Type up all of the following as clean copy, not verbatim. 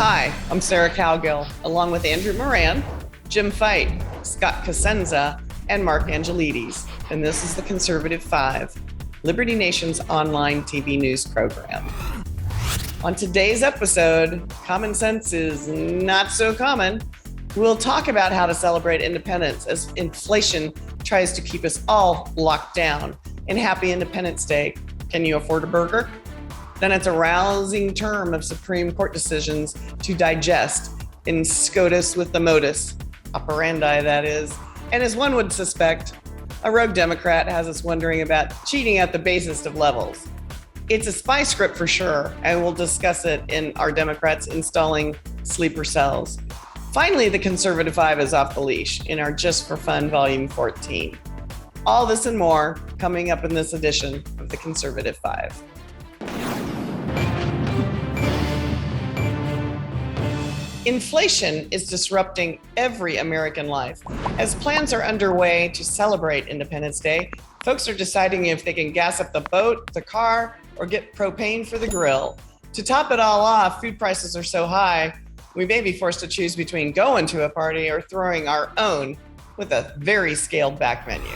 Hi, I'm Sarah Cowgill, along with Andrew Moran, Jim Fite, Scott Cosenza, and Mark Angelides. And this is the Conservative Five, Liberty Nation's online TV news program. On today's episode, common sense is not so common. We'll talk about how to celebrate independence as inflation tries to keep us all locked down. And happy Independence Day. Can you afford a burger? Then it's a rousing term of Supreme Court decisions to digest in SCOTUS with the modus operandi, that is. And as one would suspect, a rogue Democrat has us wondering about cheating at the basest of levels. It's a spy script for sure, and we'll discuss it in our Democrats installing sleeper cells. Finally, the Conservative Five is off the leash in our Just for Fun Volume 14. All this and more coming up in this edition of the Conservative Five. Inflation is disrupting every American life. As plans are underway to celebrate Independence Day, folks are deciding if they can gas up the boat, the car, or get propane for the grill. To top it all off, food prices are so high, we may be forced to choose between going to a party or throwing our own with a very scaled back menu.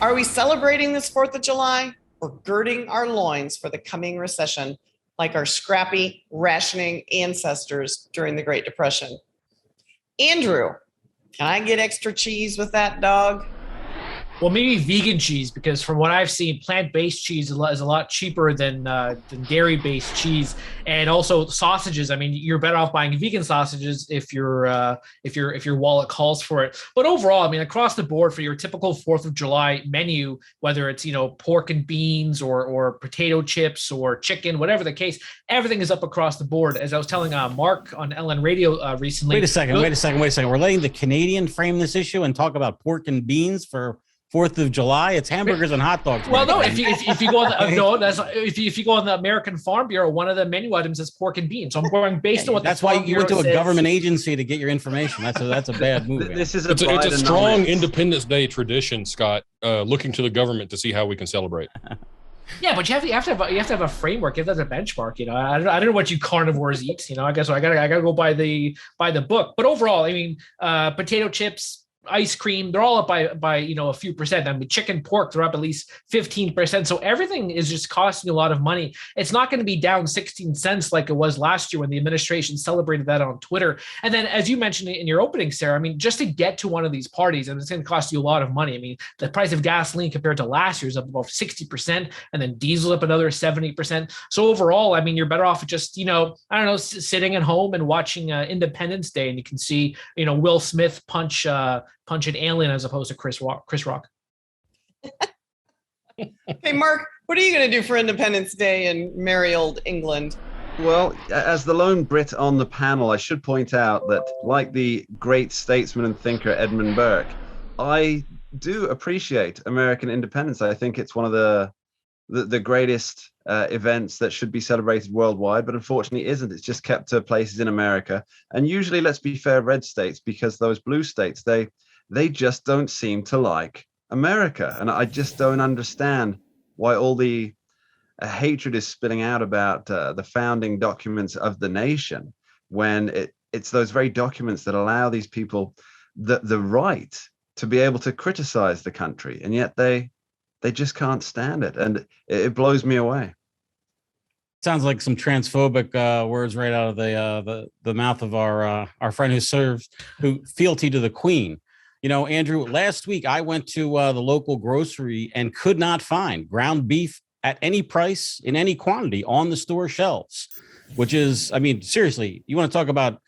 Are we celebrating this 4th of July or girding our loins for the coming recession like our scrappy, rationing ancestors during the Great Depression? Andrew, can I get extra cheese with that dog? Well, maybe vegan cheese, because from what I've seen, plant-based cheese is a lot cheaper than dairy-based cheese, and also sausages. I mean, you're better off buying vegan sausages if your wallet calls for it. But overall, I mean, across the board for your typical 4th of July menu, whether it's pork and beans or potato chips or chicken, whatever the case, everything is up across the board. As I was telling Mark on LN Radio recently. Wait a second. We're letting the Canadian frame this issue and talk about pork and beans for 4th of July. It's hamburgers and hot dogs. Well, no, if you go on if you go on the American Farm Bureau, one of the menu items is pork and beans. So I'm going based on what that's why you went to a government agency to get your information. That's a bad move. It's a strong Independence Day tradition, Scott. Looking to the government to see how we can celebrate. Yeah, but you have to have a framework. You have to have a benchmark. I don't know what you carnivores eat. I guess I gotta go by the book. But overall, I mean, potato chips, ice cream, they're all up by a few percent. I mean, chicken, pork, they're up at least 15%. So everything is just costing a lot of money. It's not going to be down 16 cents like it was last year when the administration celebrated that on Twitter. And then, as you mentioned in your opening, Sarah, I mean, just to get to one of these parties, and it's going to cost you a lot of money. I mean, the price of gasoline compared to last year is up about 60%, and then diesel up another 70%. So overall, I mean, you're better off just, sitting at home and watching Independence Day, and you can see, Will Smith punch an alien as opposed to Chris Rock. Hey, Mark, what are you going to do for Independence Day in merry old England? Well, as the lone Brit on the panel, I should point out that, like the great statesman and thinker Edmund Burke, I do appreciate American independence. I think it's one of the greatest events that should be celebrated worldwide, but unfortunately isn't. It's just kept to places in America. And usually, let's be fair, red states, because those blue states, they just don't seem to like America. And I just don't understand why all the hatred is spilling out about the founding documents of the nation, when it's those very documents that allow these people the right to be able to criticize the country. And yet they just can't stand it. And it blows me away. Sounds like some transphobic words right out of the mouth of our friend who fealty to the Queen. Andrew, last week I went to the local grocery and could not find ground beef at any price in any quantity on the store shelves, which is, I mean, seriously, you want to talk about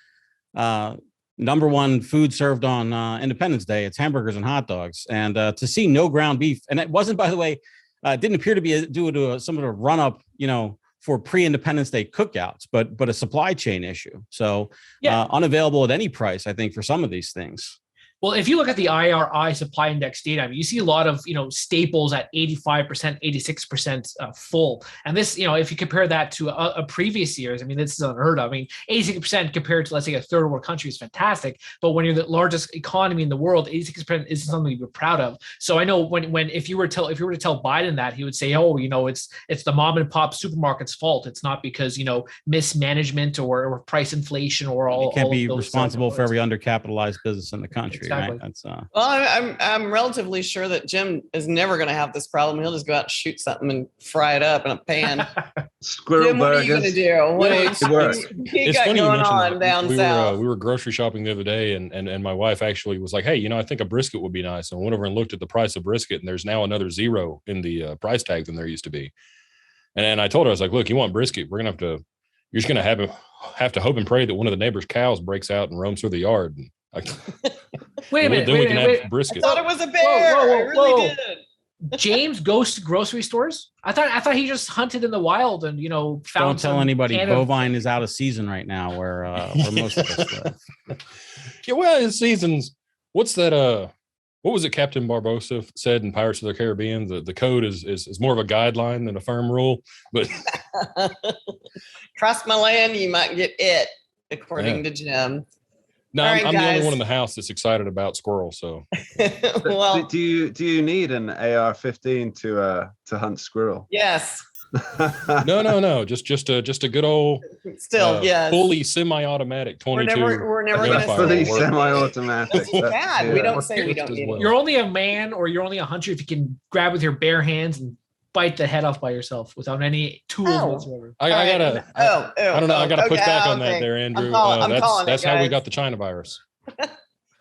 number one food served on Independence Day, it's hamburgers and hot dogs. And to see no ground beef, and it wasn't, by the way, it didn't appear to be due to some of the run up, for pre-Independence Day cookouts, but a supply chain issue. So unavailable at any price, I think, for some of these things. Well, if you look at the IRI supply index data, I mean, you see a lot of, staples at 85%, 86% full. And this, if you compare that to a previous years, I mean, this is unheard of. I mean, 86% compared to, let's say, a third world country is fantastic. But when you're the largest economy in the world, 86% isn't something to be proud of. So I know when if you were to tell Biden that, he would say, oh, it's the mom and pop supermarket's fault. It's not because, mismanagement or price inflation or all. You can't all be of those responsible for every undercapitalized business in the country. Exactly. Right? That's Well, I'm relatively sure that Jim is never going to have this problem. He'll just go out and shoot something and fry it up in a pan. Squirrel Jim, what are you going to do? What It's got funny you going mentioned on that. down we south? we were grocery shopping the other day, and my wife actually was like, "Hey, I think a brisket would be nice." And I went over and looked at the price of brisket, and there's now another zero in the price tag than there used to be. And I told her, I was like, "Look, you want brisket? You're just gonna have to hope and pray that one of the neighbor's cows breaks out and roams through the yard." And Wait a minute. Then we can have I brisket. thought it was a bear. I really did. James goes to grocery stores. I thought he just hunted in the wild and found. Don't tell anybody. Bovine is out of season right now, where most of us live. Yeah, well, his seasons. What's that? What was it Captain Barbosa said in Pirates of the Caribbean? The code is more of a guideline than a firm rule. But Cross my land, you might get it, according to Jim. no, All right, I'm the only guys. one in the house that's excited about squirrels. So Well, do you need an AR-15 to hunt squirrel? yes. no, just a good old Still, yes. fully semi-automatic 22. We're never going to identifier Fully say will work. semi-automatic. it's bad. We don't say we Just don't as need well. it. You're only a man or you're only a hunter if you can grab with your bare hands and bite the head off by yourself without any tools Oh. whatsoever. I gotta. I don't know. I gotta push back on that there, Andrew. I'm calling That's it, how we guys. got the China virus.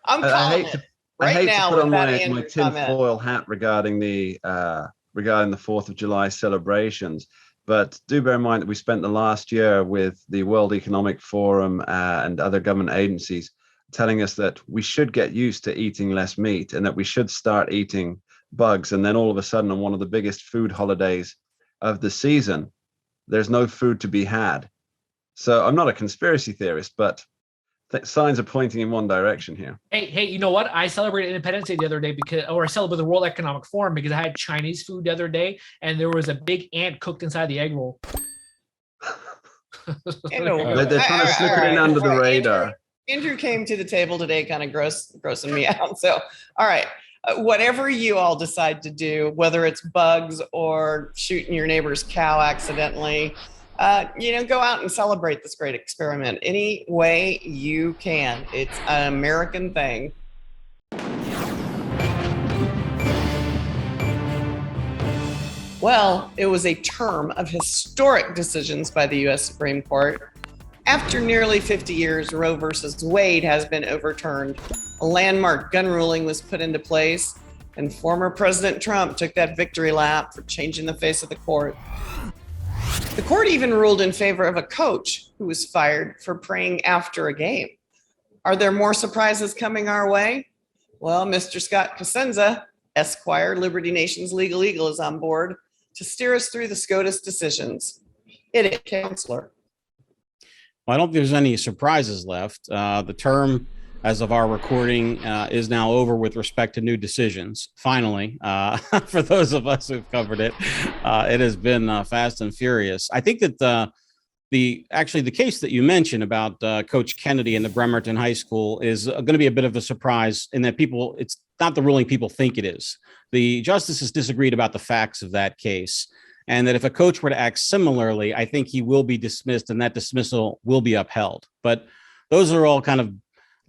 I'm I calling hate it to I right hate now to put on with that my Andrew tin comment. foil hat regarding the 4th of July celebrations, but do bear in mind that we spent the last year with the World Economic Forum and other government agencies telling us that we should get used to eating less meat and that we should start eating bugs. And then all of a sudden, on one of the biggest food holidays of the season, there's no food to be had. So I'm not a conspiracy theorist, but signs are pointing in one direction here. Hey, you know what? I celebrated Independence Day the other day I celebrated the World Economic Forum because I had Chinese food the other day and there was a big ant cooked inside the egg roll. They're trying to slip it in under the radar. Andrew came to the table today kind of grossing me out. So, all right. Whatever you all decide to do, whether it's bugs or shooting your neighbor's cow accidentally, go out and celebrate this great experiment any way you can. It's an American thing. Well, it was a term of historic decisions by the U.S. Supreme Court. After nearly 50 years, Roe versus Wade has been overturned. A landmark gun ruling was put into place, and former President Trump took that victory lap for changing the face of the court. The court even ruled in favor of a coach who was fired for praying after a game. Are there more surprises coming our way? Well, Mr. Scott Cosenza, Esquire, Liberty Nation's legal eagle, is on board to steer us through the SCOTUS decisions. It is, Counselor. Well, I don't think there's any surprises left. The term, as of our recording, is now over with respect to new decisions. Finally, for those of us who've covered it, it has been fast and furious. I think that the case that you mentioned about Coach Kennedy and the Bremerton High School is going to be a bit of a surprise in that it's not the ruling people think it is. The justices disagreed about the facts of that case, and that if a coach were to act similarly, I think he will be dismissed and that dismissal will be upheld. But those are all kind of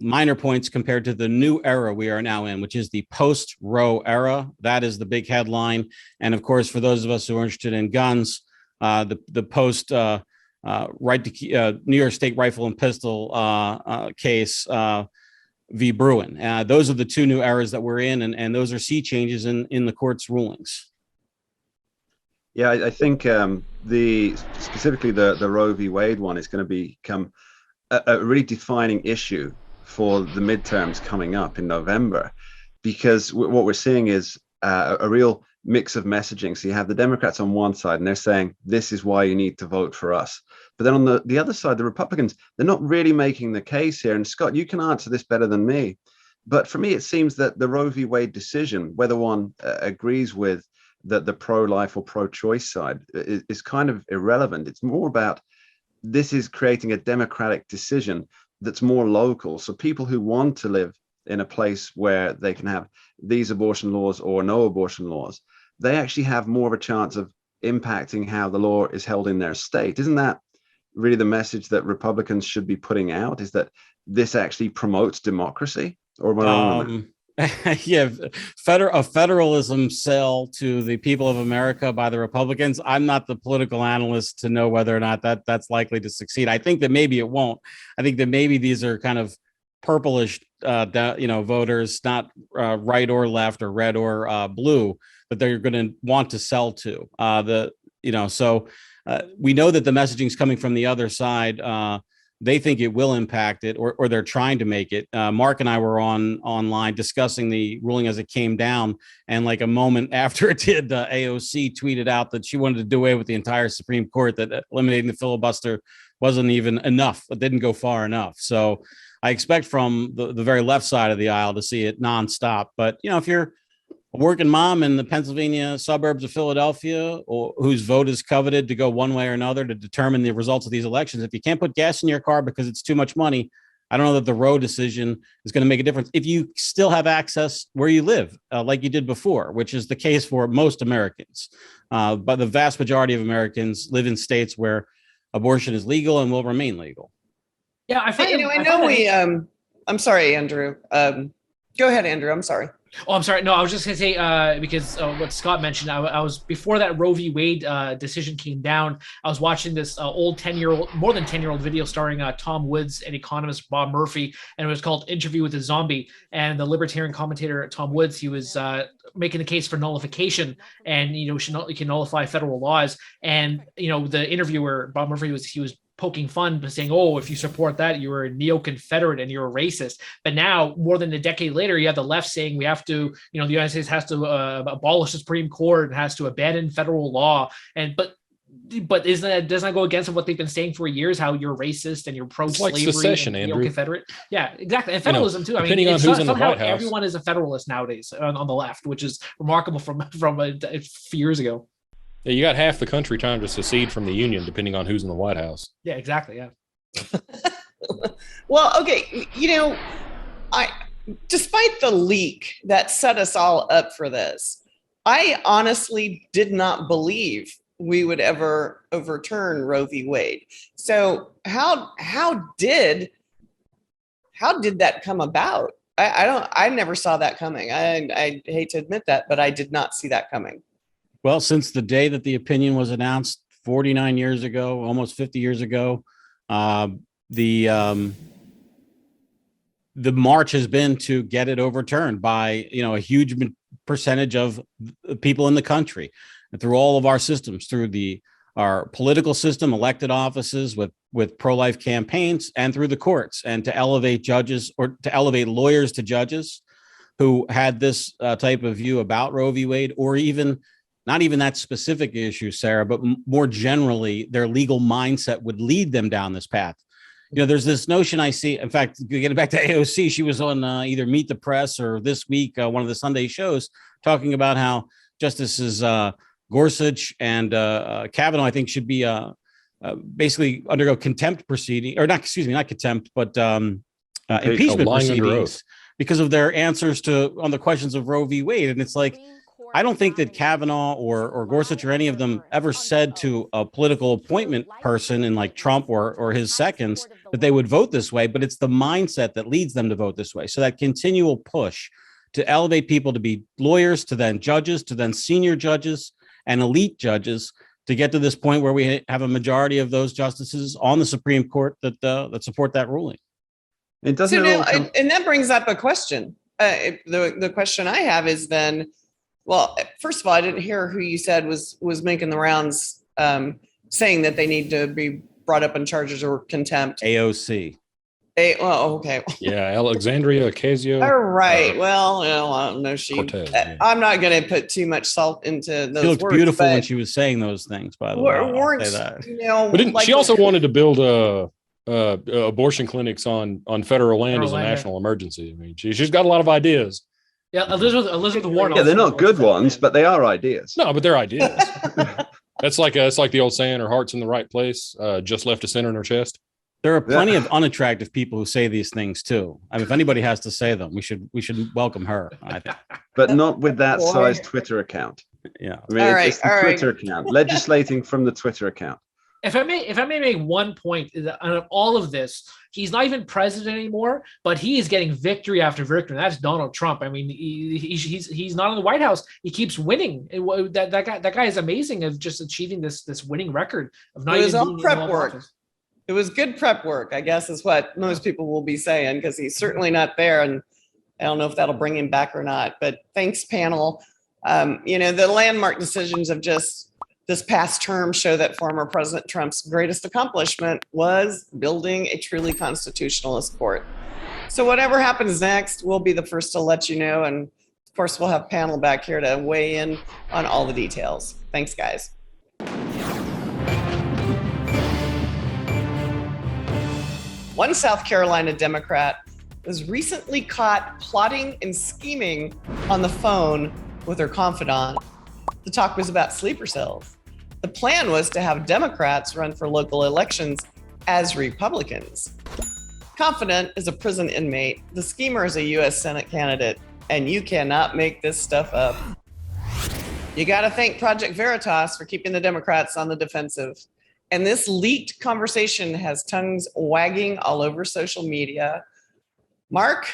minor points compared to the new era we are now in, which is the post-Roe era. That is the big headline. And of course, for those of us who are interested in guns, the post right to New York State Rifle and Pistol case v. Bruin. Those are the two new eras that we're in, and those are sea changes in the court's rulings. Yeah, I think specifically the Roe v. Wade one is going to become a really defining issue for the midterms coming up in November, because what we're seeing is a real mix of messaging. So you have the Democrats on one side, and they're saying, this is why you need to vote for us. But then on the other side, the Republicans, they're not really making the case here. And Scott, you can answer this better than me. But for me, it seems that the Roe v. Wade decision, whether one agrees with the pro-life or pro-choice side, is kind of irrelevant. It's more about this is creating a democratic decision that's more local. So people who want to live in a place where they can have these abortion laws or no abortion laws, they actually have more of a chance of impacting how the law is held in their state. Isn't that really the message that Republicans should be putting out, is that this actually promotes democracy? Or am I wrong on that? Yeah, a federalism sell to the people of America by the Republicans. I'm not the political analyst to know whether or not that's likely to succeed. I think that maybe it won't. I think that maybe these are kind of purplish, voters, not right or left or red or blue, that they're going to want to sell to. So we know that the messaging is coming from the other side. They think it will impact it, or they're trying to make it. Mark and I were online discussing the ruling as it came down, and like a moment after it did, AOC tweeted out that she wanted to do away with the entire Supreme Court, that eliminating the filibuster wasn't even enough. It didn't go far enough. So I expect from the very left side of the aisle to see it nonstop. But, if you're a working mom in the Pennsylvania suburbs of Philadelphia, or whose vote is coveted to go one way or another to determine the results of these elections, if you can't put gas in your car because it's too much money, I don't know that the Roe decision is going to make a difference. If you still have access where you live, like you did before, which is the case for most Americans, but the vast majority of Americans live in states where abortion is legal and will remain legal. Yeah, I'm sorry, Andrew. Go ahead, Andrew. I'm sorry. Oh, I'm sorry. No, I was just going to say, because what Scott mentioned, I was, before that Roe v. Wade decision came down, I was watching this more than 10-year-old video starring Tom Woods and economist Bob Murphy, and it was called Interview with a Zombie. And the libertarian commentator, Tom Woods, he was making the case for nullification, and, you can nullify federal laws. And, the interviewer, Bob Murphy, he was poking fun, saying, oh, if you support that, you're a neo-Confederate and you're a racist. But now, more than a decade later, you have the left saying we have to, the United States has to abolish the Supreme Court and has to abandon federal law. But doesn't that go against what they've been saying for years, how you're racist and you're pro-slavery, like secession, and Andrew. Confederate? Yeah, exactly. And federalism too. Depending on who's in the White House, everyone is a federalist nowadays on the left, which is remarkable from a few years ago. Yeah, you got half the country trying to secede from the Union, depending on who's in the White House. Yeah, exactly. Yeah. Well, okay. Despite the leak that set us all up for this, I honestly did not believe we would ever overturn Roe v. Wade. So how did that come about? I never saw that coming. I hate to admit that, but I did not see that coming. Well, since the day that the opinion was announced 49 years ago, almost 50 years ago, the march has been to get it overturned by, a huge percentage of people in the country, and through all of our systems, through our political system, elected offices with pro-life campaigns, and through the courts, and to elevate judges, or to elevate lawyers to judges who had this type of view about Roe v. Wade, or not even that specific issue, Sarah, but more generally, their legal mindset would lead them down this path. There's this notion I see. In fact, getting back to AOC, she was on either Meet the Press or This Week, one of the Sunday shows, talking about how Justices Gorsuch and Kavanaugh, I think, should be basically undergo contempt proceeding, or not contempt, but impeachment proceedings because of their answers on the questions of Roe v. Wade. And it's like, I don't think that Kavanaugh or Gorsuch or any of them ever said to a political appointment person in like Trump or his seconds that they would vote this way, but it's the mindset that leads them to vote this way. So that continual push to elevate people to be lawyers, to then judges, to then senior judges and elite judges, to get to this point where we have a majority of those justices on the Supreme Court that support that ruling. And that brings up a question. The question I have is then, well, first of all, I didn't hear who you said was making the rounds, saying that they need to be brought up on charges or contempt. AOC. Okay. Yeah, Alexandria Ocasio. All right. No, Cortez, I'm not going to put too much salt into those. She looked words, beautiful when she was saying those things. By the way, but she also wanted to build abortion clinics on federal land is a national emergency. I mean, she's got a lot of ideas. Yeah, Elizabeth Warren. Yeah, they're not good ones, but they are ideas. No, but they're ideas. That's like the old saying: "Her heart's in the right place, just left a center in her chest." There are plenty of unattractive people who say these things too. I mean, if anybody has to say them, we should welcome her, I think. But not with that size Twitter account. Yeah. I mean, it's the Twitter account, legislating from the Twitter account. If I may make one point, out of all of this, he's not even president anymore, but he is getting victory after victory. And that's Donald Trump. I mean, he's not in the White House. He keeps winning. That guy is amazing of just achieving this winning record of not even being prep work. Office. It was good prep work, I guess, is what most people will be saying, because he's certainly not there. And I don't know if that'll bring him back or not. But thanks, panel. The landmark decisions of just this past term show that former President Trump's greatest accomplishment was building a truly constitutionalist court. So whatever happens next, we'll be the first to let you know. And of course, we'll have panel back here to weigh in on all the details. Thanks, guys. One South Carolina Democrat was recently caught plotting and scheming on the phone with her confidant. The talk was about sleeper cells. The plan was to have Democrats run for local elections as Republicans. Confidant is a prison inmate. The schemer is a U.S. Senate candidate, and you cannot make this stuff up. You got to thank Project Veritas for keeping the Democrats on the defensive. And this leaked conversation has tongues wagging all over social media. Mark,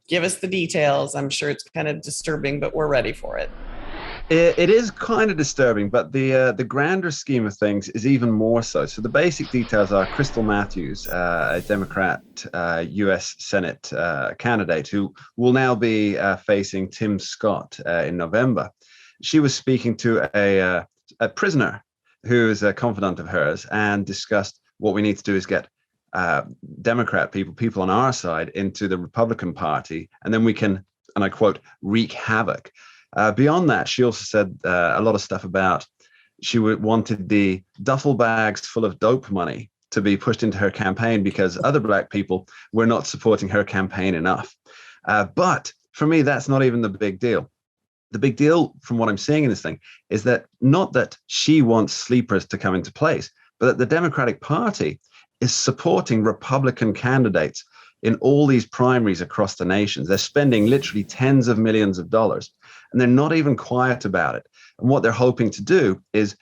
give us the details. I'm sure it's kind of disturbing, but we're ready for it. It is kind of disturbing, but the grander scheme of things is even more so. So the basic details are Crystal Matthews, a Democrat U.S. Senate candidate who will now be facing Tim Scott in November. She was speaking to a prisoner who is a confidant of hers and discussed what we need to do is get Democrat people on our side into the Republican Party, and then we can, and I quote, wreak havoc. Beyond that, she also said a lot of stuff about she wanted the duffel bags full of dope money to be pushed into her campaign because other Black people were not supporting her campaign enough. But for me, that's not even the big deal. The big deal from what I'm seeing in this thing is that not that she wants sleepers to come into place, but that the Democratic Party is supporting Republican candidates in all these primaries across the nations. They're spending literally tens of millions of dollars, and they're not even quiet about it. And what they're hoping to do is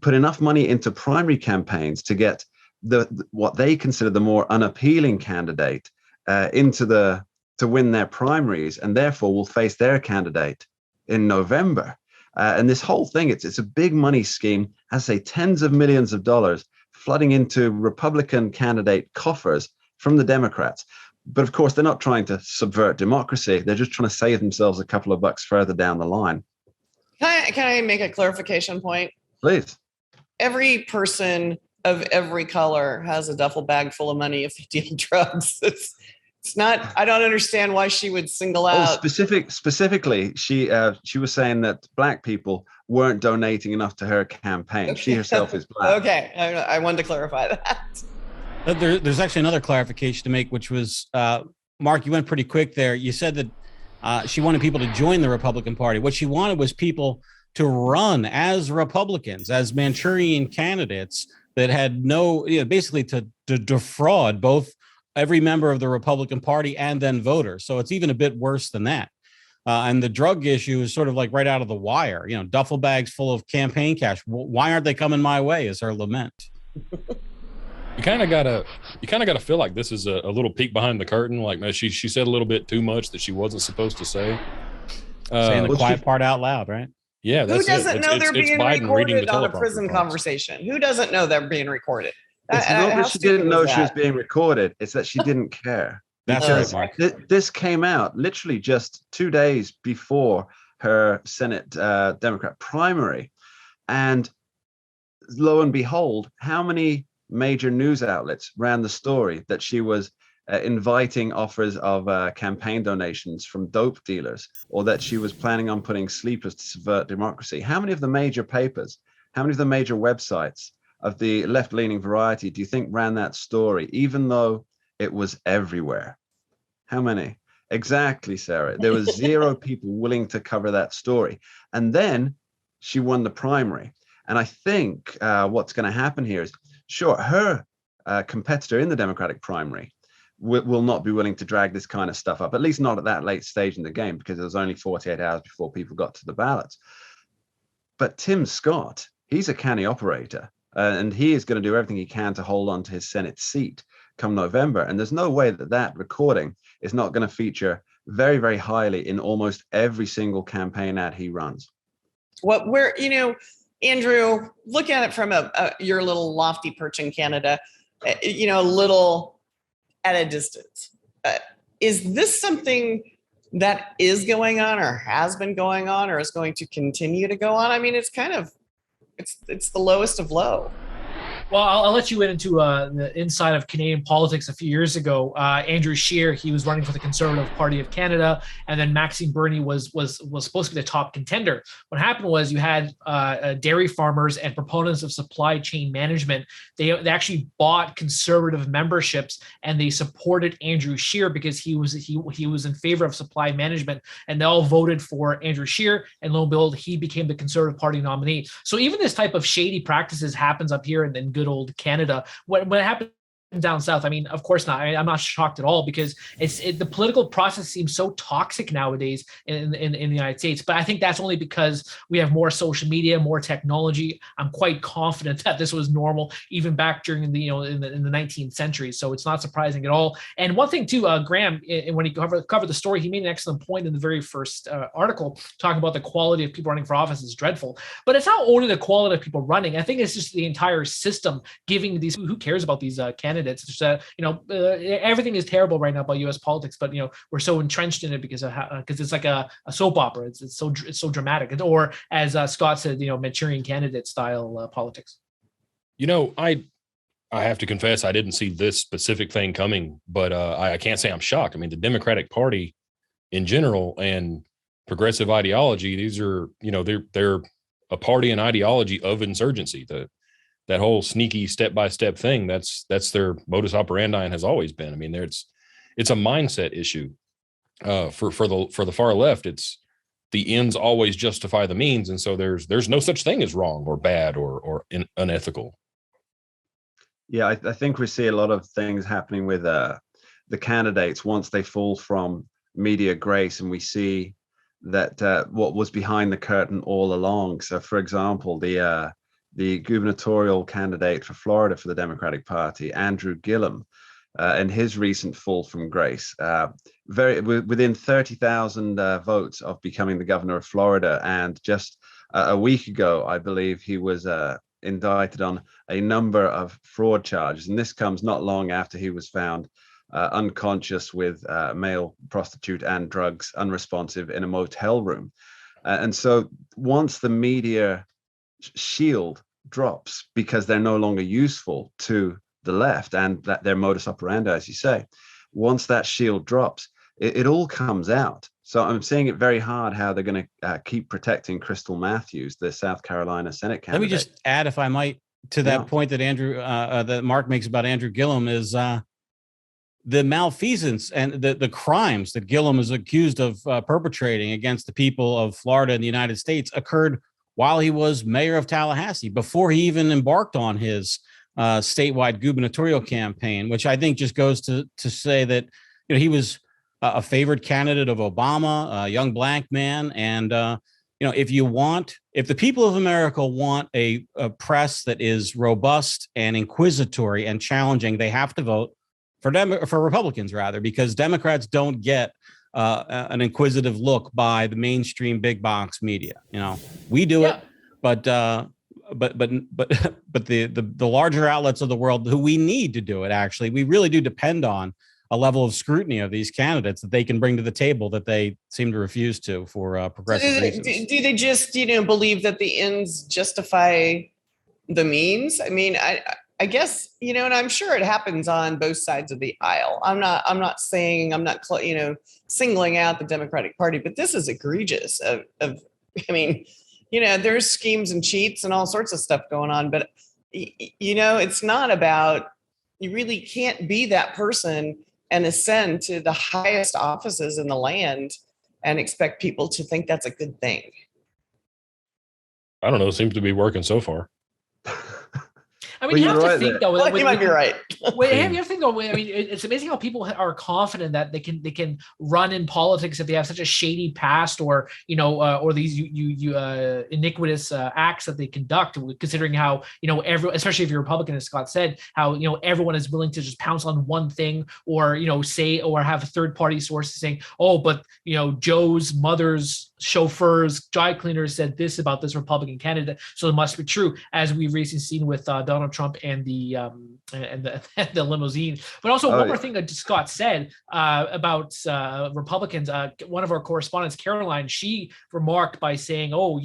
put enough money into primary campaigns to get what they consider the more unappealing candidate to win their primaries, and therefore will face their candidate in November. And this whole thing, it's a big money scheme, as I say, tens of millions of dollars flooding into Republican candidate coffers from the Democrats. But of course, they're not trying to subvert democracy. They're just trying to save themselves a couple of bucks further down the line. Can I make a clarification point? Please. Every person of every color has a duffel bag full of money if they deal drugs. It's not, I don't understand why she would single out. Specifically, she was saying that Black people weren't donating enough to her campaign. Okay. She herself is Black. Okay, I wanted to clarify that. There's actually another clarification to make, which was, Mark, you went pretty quick there. You said that she wanted people to join the Republican Party. What she wanted was people to run as Republicans, as Manchurian candidates that had basically to defraud both every member of the Republican Party and then voters. So it's even a bit worse than that. And the drug issue is sort of like right out of the wire, duffel bags full of campaign cash. Why aren't they coming my way is her lament. You kind of gotta feel like this is a little peek behind the curtain. Like she said a little bit too much that she wasn't supposed to say. Saying the quiet part out loud, right? Yeah. Who doesn't know they're being recorded on a prison conversation? Who doesn't know they're being recorded? It's not that she didn't know she was being recorded. It's that she didn't care. That's right, Mark. This came out literally just 2 days before her Senate Democrat primary. And lo and behold, how many major news outlets ran the story that she was inviting offers of campaign donations from dope dealers, or that she was planning on putting sleepers to subvert democracy? How many of the major papers, how many of the major websites of the left-leaning variety do you think ran that story, even though it was everywhere? How many? Exactly, Sarah. There was 0 people willing to cover that story. And then she won the primary. And I think what's going to happen here is, sure, her competitor in the Democratic primary will not be willing to drag this kind of stuff up, at least not at that late stage in the game, because it was only 48 hours before people got to the ballots. But Tim Scott, he's a canny operator, and he is going to do everything he can to hold on to his Senate seat come November. And there's no way that that recording is not going to feature very, very highly in almost every single campaign ad he runs. What we're, Andrew, look at it from your little lofty perch in Canada, a little at a distance. Is this something that is going on or has been going on or is going to continue to go on? I mean, it's kind of, it's the lowest of low. Well, I'll let you into the inside of Canadian politics. A few years ago, Andrew Scheer, he was running for the Conservative Party of Canada, and then Maxime Bernier was supposed to be the top contender. What happened was you had dairy farmers and proponents of supply chain management. They actually bought Conservative memberships, and they supported Andrew Scheer because he was in favor of supply management, and they all voted for Andrew Scheer, and lo and behold, he became the Conservative Party nominee. So even this type of shady practices happens up here in good old Canada. When it happened down south, I mean, of course not. I'm not shocked at all because the political process seems so toxic nowadays in the United States. But I think that's only because we have more social media, more technology. I'm quite confident that this was normal even back during the in the 19th century. So it's not surprising at all. And one thing too, Graham, when he covered the story, he made an excellent point in the very first article talking about the quality of people running for office is dreadful. But it's not only the quality of people running. I think it's just the entire system giving these. Who cares about these candidates? It's everything is terrible right now about U.S. politics, but we're so entrenched in it because it's like a soap opera. It's so dramatic, or as Scott said, Manchurian candidate style politics. I have to confess I didn't see this specific thing coming, but I can't say I'm shocked. I mean, the Democratic Party in general and progressive ideology, these are they're a party and ideology of insurgency. That whole sneaky step-by-step thing, that's their modus operandi and has always been. I mean, it's a mindset issue. For the far left, it's the ends always justify the means, and so there's no such thing as wrong or bad or unethical. Yeah, I think we see a lot of things happening with the candidates once they fall from media grace, and we see that what was behind the curtain all along. So, for example, the gubernatorial candidate for Florida for the Democratic Party, Andrew Gillum, and his recent fall from grace, within 30,000 votes of becoming the governor of Florida. And just a week ago, I believe he was indicted on a number of fraud charges. And this comes not long after he was found unconscious with male prostitute and drugs, unresponsive in a motel room. And so once the media shield drops because they're no longer useful to the left and that their modus operandi, as you say, once that shield drops, it all comes out. So I'm seeing it very hard how they're going to keep protecting Crystal Matthews, the South Carolina Senate candidate. Let me just add, if I might, to that point that that Mark makes about Andrew Gillum is the malfeasance and the crimes that Gillum is accused of perpetrating against the people of Florida and the United States occurred while he was mayor of Tallahassee, before he even embarked on his statewide gubernatorial campaign, which I think just goes to say that he was a favored candidate of Obama, a young black man, and if the people of America want a press that is robust and inquisitory and challenging, they have to vote for Republicans, rather, because Democrats don't get an inquisitive look by the mainstream big box media. We do it, but the larger outlets of the world, who we need to do it, actually, we really do depend on a level of scrutiny of these candidates that they can bring to the table that they seem to refuse to for progressive reasons. Do they just believe that the ends justify the means? I mean, I guess, and I'm sure it happens on both sides of the aisle. I'm not saying, singling out the Democratic Party, but this is egregious. There's schemes and cheats and all sorts of stuff going on, but It's not about, you really can't be that person and ascend to the highest offices in the land and expect people to think that's a good thing. I don't know. It seems to be working so far. I mean, you have to think though. Well, you might be right. Well, you have to think though. I mean, it's amazing how people are confident that they can run in politics if they have such a shady past, or or these iniquitous acts that they conduct. Considering how especially if you're Republican, as Scott said, how everyone is willing to just pounce on one thing, or say, or have third party sources saying, oh, but Joe's mother's chauffeurs, dry cleaners said this about this Republican candidate, so it must be true, as we've recently seen with Donald Trump and the the limousine. But also one more thing that Scott said about Republicans. One of our correspondents, Caroline, she remarked by saying, "Oh,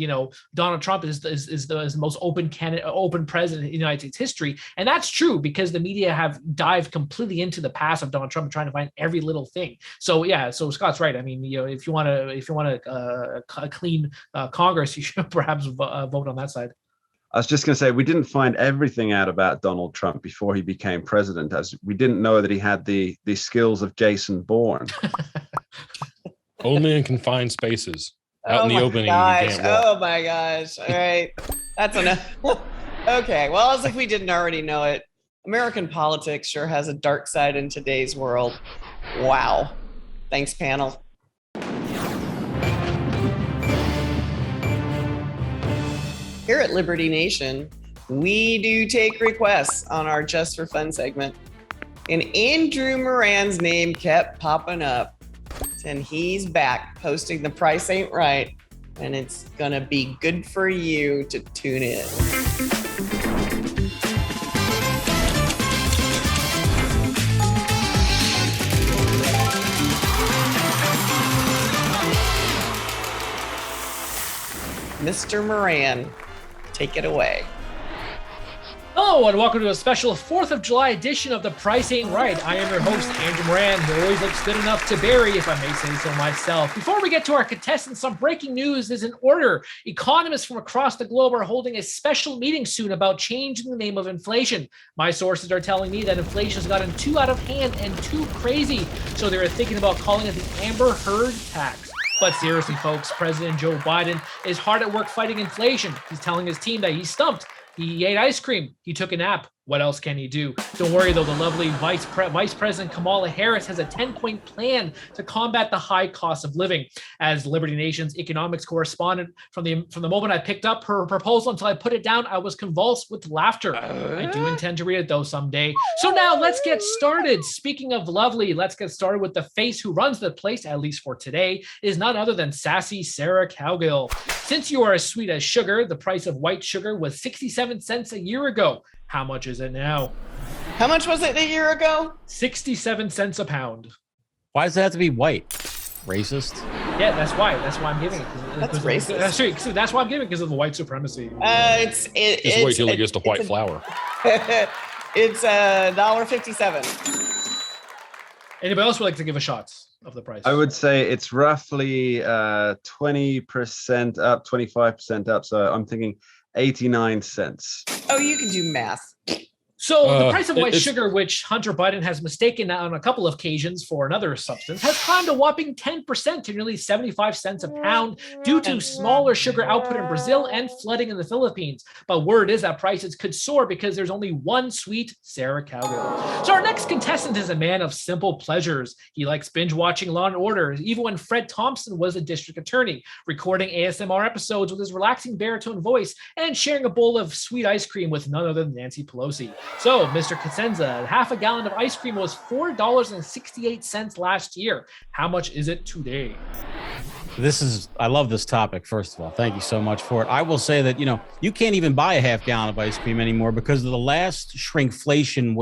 Donald Trump is the most open president in the United States history," and that's true because the media have dived completely into the past of Donald Trump and trying to find every little thing. So yeah, so Scott's right. I mean, if you want to a clean Congress, you should perhaps vote on that side. I was just going to say, we didn't find everything out about Donald Trump before he became president, as we didn't know that he had the skills of Jason Bourne. Only in confined spaces. Out in the opening, you can't walk. Oh my gosh. All right. That's enough. Okay. Well, as if we didn't already know it, American politics sure has a dark side in today's world. Wow. Thanks, panel. Here at Liberty Nation, we do take requests on our Just for Fun segment. And Andrew Moran's name kept popping up. And he's back posting The Price Ain't Right. And it's going to be good for you to tune in. Mr. Moran, take it away. Hello and welcome to a special 4th of July edition of The Price Ain't Right. I am your host, Andrew Moran, who always looks good enough to bury, if I may say so myself. Before we get to our contestants, some breaking news is in order. Economists from across the globe are holding a special meeting soon about changing the name of inflation. My sources are telling me that inflation has gotten too out of hand and too crazy, so they're thinking about calling it the Amber Heard tax. But seriously, folks, President Joe Biden is hard at work fighting inflation. He's telling his team that he's stumped. He ate ice cream. He took a nap. What else can he do? Don't worry, though. The lovely Vice President Kamala Harris has a 10-point plan to combat the high cost of living. As Liberty Nation's economics correspondent, from the moment I picked up her proposal until I put it down, I was convulsed with laughter. I do intend to read it, though, someday. So now let's get started. Speaking of lovely, let's get started with the face who runs the place, at least for today, is none other than sassy Sarah Cowgill. Since you are as sweet as sugar, the price of white sugar was 67 cents a year ago. How much is it now? How much was it a year ago? 67 cents a pound. Why does it have to be white? Racist? Yeah, that's why. That's why I'm giving it. That's racist. That's true. That's why I'm giving it, because of the white supremacy. Just wait till it gets to white flour. It's $1.57. Anybody else would like to give a shot of the price? I would say it's roughly 20% up, 25% up. So I'm thinking 89 cents. Oh, you can do math. So the price of white sugar, which Hunter Biden has mistaken on a couple of occasions for another substance, has climbed a whopping 10% to nearly 75 cents a pound due to smaller sugar output in Brazil and flooding in the Philippines. But word is that prices could soar because there's only one sweet Sarah Cowgill. So our next contestant is a man of simple pleasures. He likes binge watching Law and Order, even when Fred Thompson was a district attorney, recording ASMR episodes with his relaxing baritone voice and sharing a bowl of sweet ice cream with none other than Nancy Pelosi. So, Mr. Cosenza, half a gallon of ice cream was $4.68 last year. How much is it today? I love this topic, first of all. Thank you so much for it. I will say that, you can't even buy a half gallon of ice cream anymore because of the last shrinkflation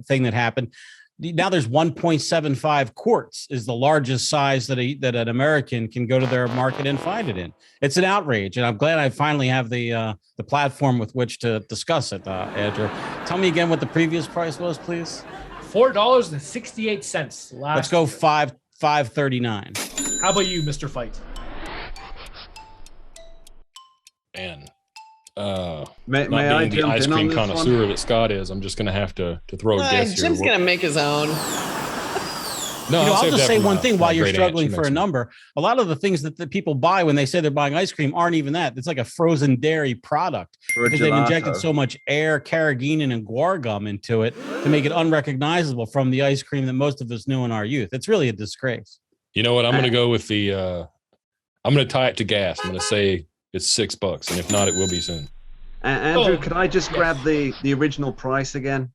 thing that happened. Now there's 1.75 quarts is the largest size that an American can go to their market and find it in. It's an outrage, and I'm glad I finally have the platform with which to discuss it. Andrew, tell me again what the previous price was, please. $4.68. Let's go $5.39. How about you, Mr. Fight? And May Not I being the jump ice in on cream this one? connoisseur that Scott is, I'm just going to have to throw a guess here. Jim's going to make his own. No, I'll just say one thing while you're great struggling aunt. She for a makes them. number. A lot of the things that the people buy when they say they're buying ice cream aren't even that. It's like a frozen dairy product Or a because they've injected gelato. so much air, carrageenan, and guar gum into it to make it unrecognizable from the ice cream that most of us knew in our youth. It's really a disgrace. You know what? I'm going to go with the. I'm going to tie it to gas. I'm going to say it's $6, and if not, it will be soon. Andrew, could I just grab the original price again?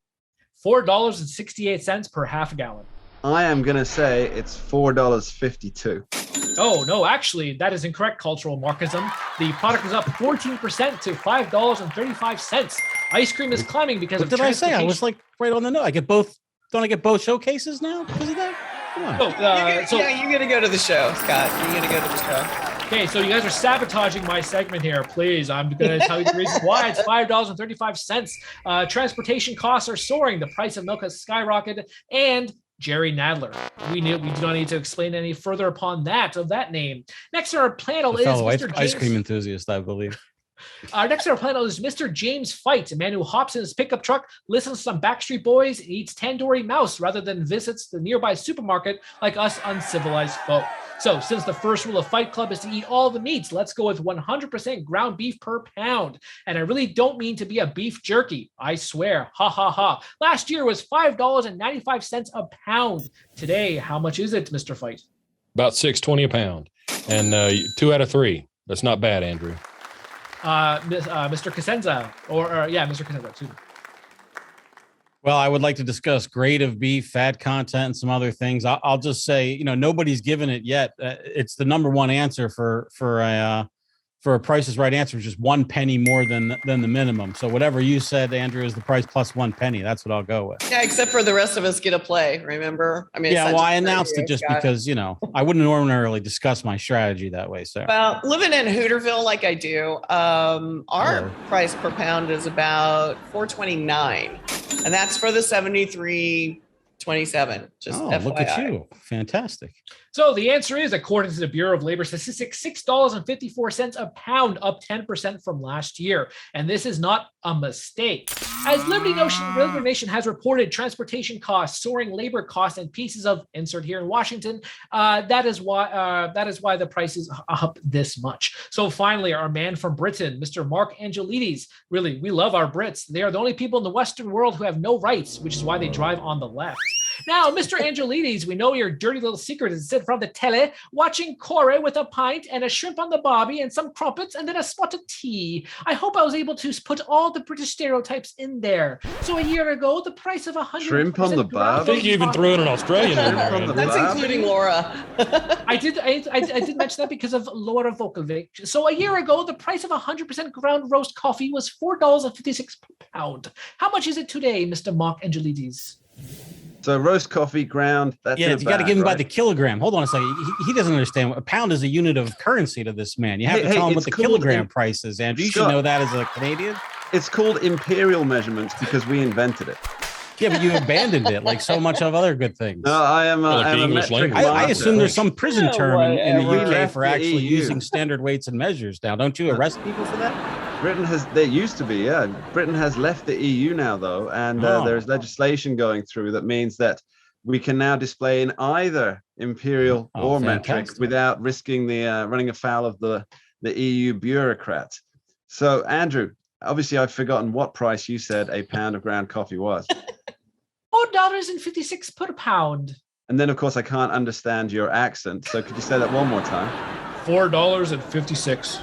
$4.68 per half a gallon. I am going to say it's $4.52. Oh, no, actually, that is incorrect cultural Marxism. The product is up 14% to $5.35. Ice cream is climbing because What of did I say? I transportation. was like right on the note. I get both. Don't I get both showcases now because of that? Come on. You're going to go to the show, Scott. You're going to go to the show. Okay, so you guys are sabotaging my segment here. Please, I'm going to tell you the reason why. It's $5.35. Transportation costs are soaring. The price of milk has skyrocketed. And Jerry Nadler. We do not need to explain any further upon that of that name. Next on our panel is fellow Mr. ice James. cream enthusiast, I believe. Next on our panel is Mr. James Fight, a man who hops in his pickup truck, listens to some Backstreet Boys, and eats tandoori mouse rather than visits the nearby supermarket like us uncivilized folk. So, since the first rule of Fight Club is to eat all the meats, let's go with 100% ground beef per pound. And I really don't mean to be a beef jerky. I swear. Ha ha ha. Last year was $5.95 a pound. Today, how much is it, Mr. Fight? About $6.20 a pound, and 2 out of 3. That's not bad, Andrew. Mr. Cosenza, Mr. Cosenza, excuse me. Well, I would like to discuss grade of beef, fat content, and some other things. I'll just say, nobody's given it yet. It's the number one answer for a Price is Right answer, which is 1 penny more than the minimum. So whatever you said, Andrew, is the price plus 1 penny. That's what I'll go with. Yeah, except for the rest of us get a play, remember? I mean, Yeah, it's well, not I just for announced you, it just Scott. because, I wouldn't normally discuss my strategy that way, sir. Well, living in Hooterville like I do, our price per pound is about $4.29, and that's for the 73.27. Just FYI. Look at you. Fantastic. So the answer is, according to the Bureau of Labor Statistics, $6.54 a pound, up 10% from last year. And this is not a mistake. As Liberty Nation has reported, transportation costs, soaring labor costs, and pieces of insert here in Washington, that is why the price is up this much. So finally, our man from Britain, Mr. Mark Angelides. Really, we love our Brits. They are the only people in the Western world who have no rights, which is why they drive on the left. Now, Mr. Angelides, we know your dirty little secret is to sit in front of the tele watching Corey with a pint and a shrimp on the barbie and some crumpets and then a spot of tea. I hope I was able to put all the British stereotypes in there. So a year ago, the price of 100 Shrimp on the I barbie? think you even threw in an Australian in there. From the That's Barbie? including Laura. I did mention that because of Laura Volkovic. So a year ago, the price of 100% ground roast coffee was $4.56 per pound. How much is it today, Mr. Mark Angelides? So roast coffee ground. That's Yeah, in a you got to bag, give him by right? the kilogram. Hold on a second. He doesn't understand. A pound is a unit of currency to this man. You have to Hey, tell him what it's the called kilogram price is, Andrew. You should Scott. know that as a Canadian. It's called imperial measurements because we invented it. Yeah, but you abandoned it like so much of other good things. No, I am Like I'm the a English metric language. I master. assume there's some prison term in the Whatever. UK for The actually EU. using standard weights and measures now. Don't you arrest people for that? There used to be, yeah. Britain has left the EU now, though, and Oh. there's legislation going through that means that we can now display in either imperial or metric fantastic. without risking the running afoul of the EU bureaucrats. So, Andrew, obviously, I've forgotten what price you said a pound of ground coffee was. $4.56 per pound. And then, of course, I can't understand your accent. So could you say that one more time? $4.56.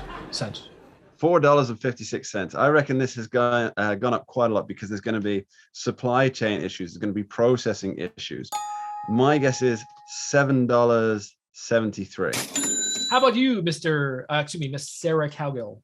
$4.56. I reckon this has gone up quite a lot because there's going to be supply chain issues. There's going to be processing issues. My guess is $7.73. How about you, Miss Sarah Cowgill?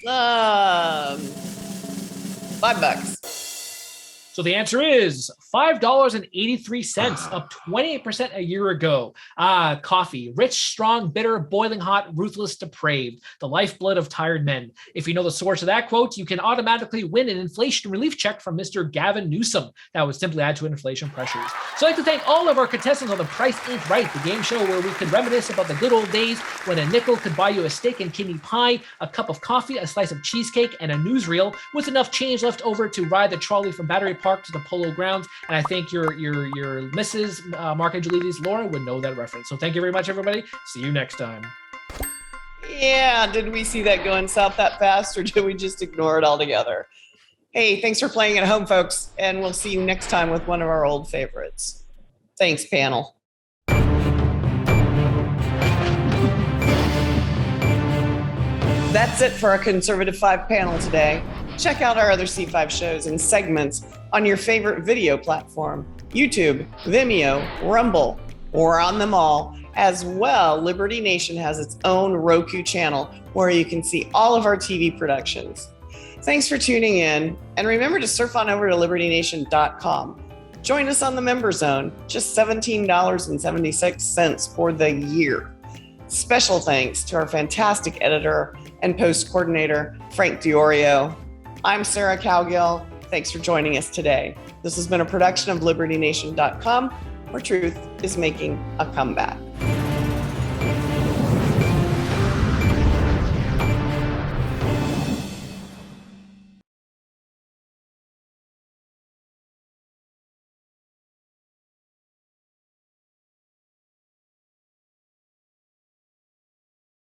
$5. So the answer is $5.83, up 28% a year ago. Coffee, rich, strong, bitter, boiling hot, ruthless, depraved, the lifeblood of tired men. If you know the source of that quote, you can automatically win an inflation relief check from Mr. Gavin Newsom. That would simply add to inflation pressures. So I'd like to thank all of our contestants on The Price Ain't Right, the game show where we could reminisce about the good old days when a nickel could buy you a steak and kidney pie, a cup of coffee, a slice of cheesecake, and a newsreel with enough change left over to ride the trolley from Battery Park to the Polo Grounds. And I think your Mrs. Mark Angelides, Laura, would know that reference. So thank you very much, everybody. See you next time. Yeah, did we see that going south that fast, or did we just ignore it altogether? Hey, thanks for playing at home, folks, and we'll see you next time with one of our old favorites. Thanks, panel. That's it for our Conservative 5 panel today. Check out our other C5 shows and segments on your favorite video platform, YouTube, Vimeo, Rumble, or on them all. As well, Liberty Nation has its own Roku channel where you can see all of our TV productions. Thanks for tuning in, and remember to surf on over to libertynation.com. Join us on the Member Zone, just $17.76 for the year. Special thanks to our fantastic editor and post coordinator, Frank Diorio. I'm Sarah Cowgill. Thanks for joining us today. This has been a production of libertynation.com, where truth is making a comeback.